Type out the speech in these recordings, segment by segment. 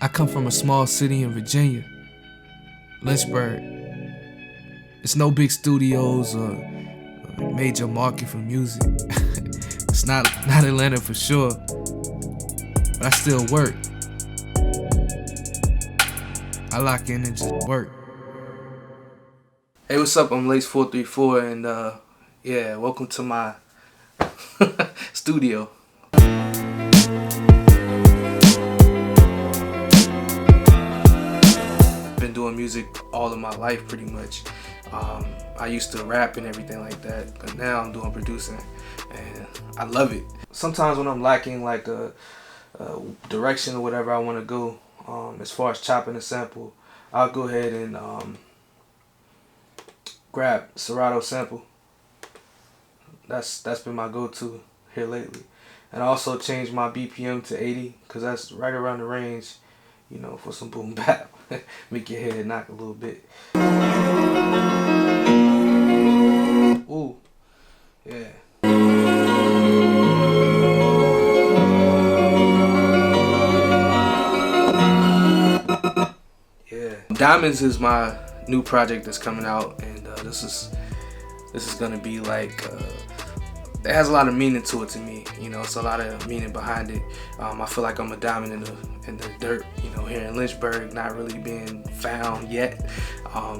I come from a small city in Virginia, Lynchburg. It's no big studios or major market for music. It's not Atlanta for sure, but I still work. I lock in and just work. Hey, what's up? I'm Lace434, and yeah, welcome to my studio. Been doing music all of my life pretty much. I used to rap and everything like that, but now I'm doing producing and I love it. Sometimes when I'm lacking like a direction or whatever I want to go, as far as chopping a sample, I'll go ahead and grab Serato sample. That's been my go-to here lately. And I also changed my BPM to 80 because that's right around the range, you know, for some boom bap. Make your head knock a little bit. Ooh, yeah. Yeah. Diamonds is my new project that's coming out, and this is gonna be like it has a lot of meaning to it to me. You know, it's a lot of meaning behind it. I feel like I'm a diamond in the dirt, you know, here in Lynchburg, not really being found yet.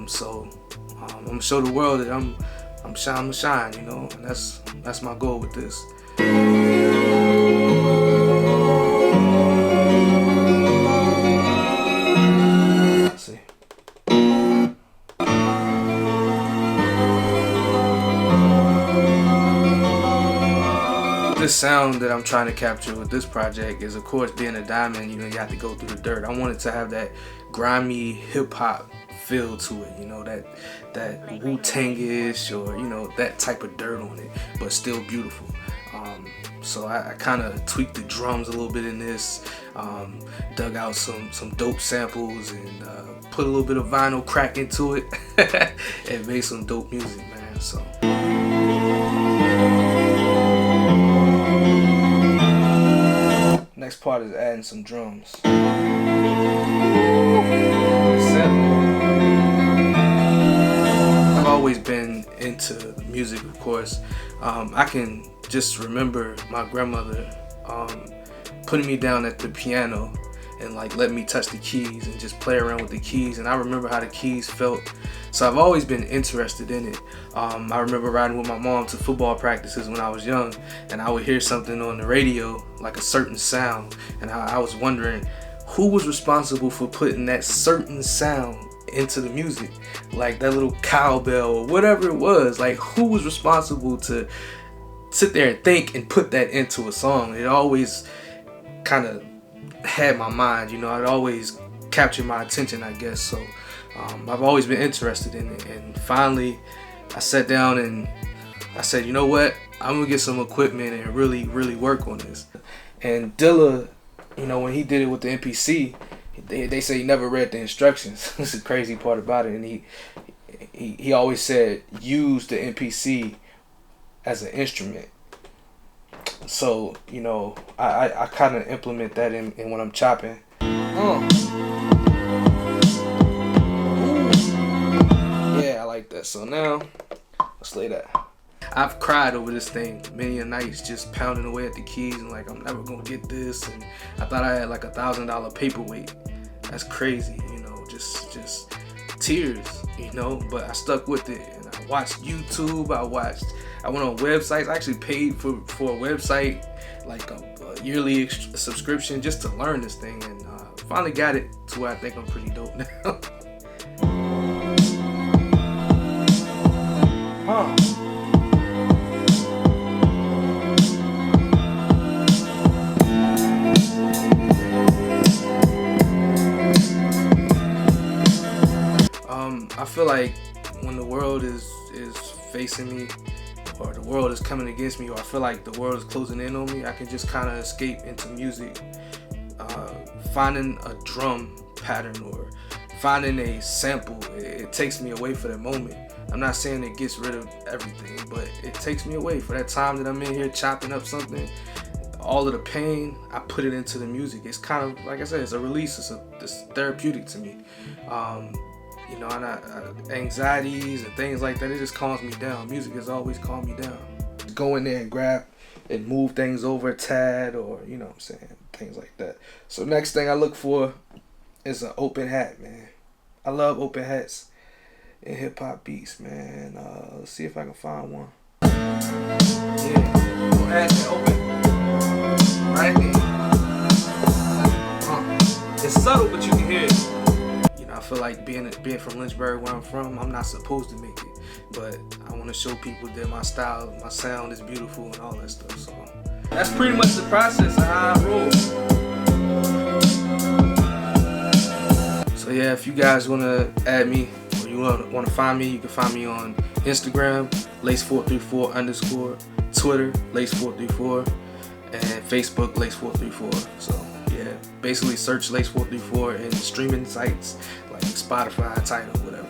So I'm gonna show the world that I'm shine, you know, and that's my goal with this. Let's see. This sound that I'm trying to capture with this project is, of course, being a diamond, you know, you have to go through the dirt. I wanted to have that grimy hip-hop feel to it, you know, that Wu-Tang-ish, or, you know, that type of dirt on it, but still beautiful. So I kind of tweaked the drums a little bit in this, dug out some dope samples, and put a little bit of vinyl crack into it, and made some dope music, man. So. Next part is adding some drums. I've always been into music, of course. I can just remember my grandmother putting me down at the piano and like let me touch the keys and just play around with the keys, and I remember how the keys felt. So I've always been interested in it. I remember riding with my mom to football practices when I was young, and I would hear something on the radio, like a certain sound, and I was wondering who was responsible for putting that certain sound into the music, like that little cowbell or whatever it was. Like, who was responsible to sit there and think and put that into a song? It always kind of had my mind, you know, it always captured my attention, I guess. So I've always been interested in it, and finally I sat down and I said, you know what, I'm gonna get some equipment and really work on this. And Dilla, you know, when he did it with the MPC, they say he never read the instructions. This is the crazy part about it. And he always said use the MPC as an instrument. So, you know, I kind of implement that in when I'm chopping. Yeah, I like that. So now, let's lay that. I've cried over this thing many a nights, just pounding away at the keys and like, I'm never gonna get this. And I thought I had like $1,000 paperweight. That's crazy, you know, just tears, you know, but I stuck with it, and I watched YouTube, I went on websites. I actually paid for a website, like a yearly subscription, just to learn this thing, and finally got it to where I think I'm pretty dope now. I feel like when the world is facing me, or the world is coming against me, or I feel like the world is closing in on me, I can just kind of escape into music, finding a drum pattern or finding a sample. It takes me away for that moment. I'm not saying it gets rid of everything, but it takes me away for that time that I'm in here chopping up something. all of the pain, I put it into the music. It's kind of, like I said, it's a release. It's therapeutic to me. You know, and anxieties and things like that, it just calms me down. Music has always calmed me down. Go in there and grab and move things over a tad, or, you know what I'm saying, things like that. So next thing I look for is an open hat, man. I love open hats in hip hop beats, man. Let's see if I can find one. Yeah, open hat that open right there. It's subtle, but you can hear it. You know, I feel like being from Lynchburg, where I'm from, I'm not supposed to make it, but I want to show people that my style, my sound is beautiful and all that stuff. So that's pretty much the process of how I roll. So yeah, if you guys want to add me, or you want to find me, you can find me on Instagram, Lace434_, Twitter, Lace434, and Facebook, Lace434. So yeah, basically search Lace434 in streaming sites like Spotify, Tidal, whatever.